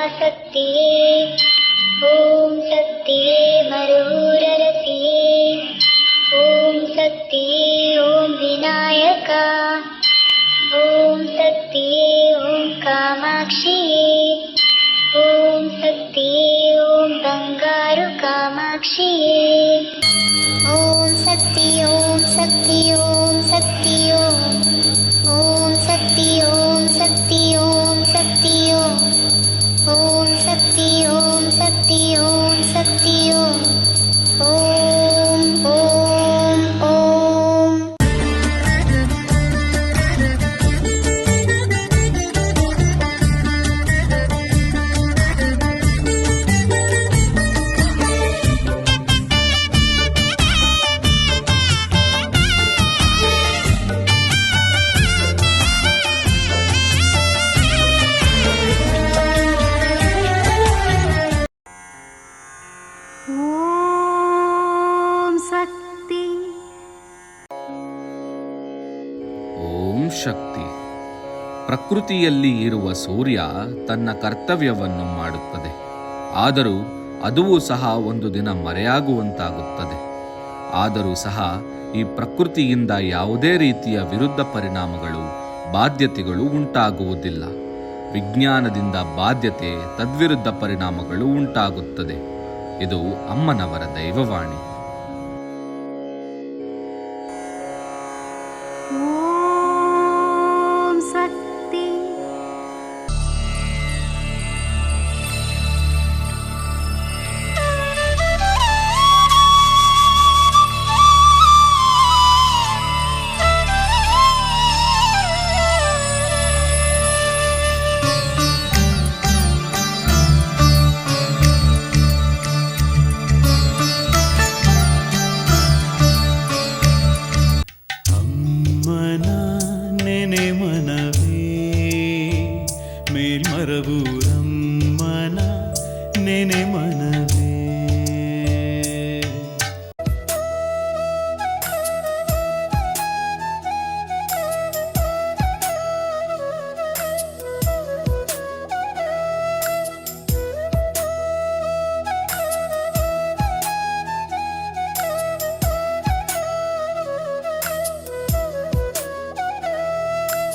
ಪರಾಶಕ್ತಿಯೇ, ಓಂ ಶಕ್ತಿಯೇ ಮರೂರರಸಿಯೇ, ಓಂ ಶಕ್ತಿಯೇ ಓಂ ವಿನಾಯಕ, ಓಂ ಶಕ್ತಿಯೇ ಓಂ ಕಾಮಾಕ್ಷಿಯೇ, ಓಂ ಶಕ್ತಿಯೇ ಓಂ ಬಂಗಾರು ಕಾಮಾಕ್ಷಿಯೇ, ಓಂ ಶಕ್ತಿ ಓಂ ಶಕ್ತಿ ಓಂ ಶಕ್ತಿ ಓಂ ಶಕ್ತಿ ಓಂ ಶಕ್ತಿ ಓಂ ಶಕ್ತಿ ಓಂ ಶಕ್ತಿ ಓಂ ಶಕ್ತಿ ಓಂ ಶಕ್ತಿ ಓಂ ಓಂ ಓಂ. ಓಂ ಶಕ್ತಿ. ಪ್ರಕೃತಿಯಲ್ಲಿ ಇರುವ ಸೂರ್ಯ ತನ್ನ ಕರ್ತವ್ಯವನ್ನು ಮಾಡುತ್ತದೆ. ಆದರೂ ಅದುವೂ ಸಹ ಒಂದು ದಿನ ಮರೆಯಾಗುವಂತಾಗುತ್ತದೆ. ಆದರೂ ಸಹ ಈ ಪ್ರಕೃತಿಯಿಂದ ಯಾವುದೇ ರೀತಿಯ ವಿರುದ್ಧ ಪರಿಣಾಮಗಳು, ಬಾಧ್ಯತೆಗಳು ಉಂಟಾಗುವುದಿಲ್ಲ. ವಿಜ್ಞಾನದಿಂದ ಬಾಧ್ಯತೆ, ತದ್ವಿರುದ್ಧ ಪರಿಣಾಮಗಳು ಉಂಟಾಗುತ್ತದೆ. ಇದು ಅಮ್ಮನವರ ದೈವವಾಣಿ. ಓಂ ಶಕ್ತಿ. ಮೇಲ್ಮರವೂರಮ್ಮನ ನೆನೆ ಮನ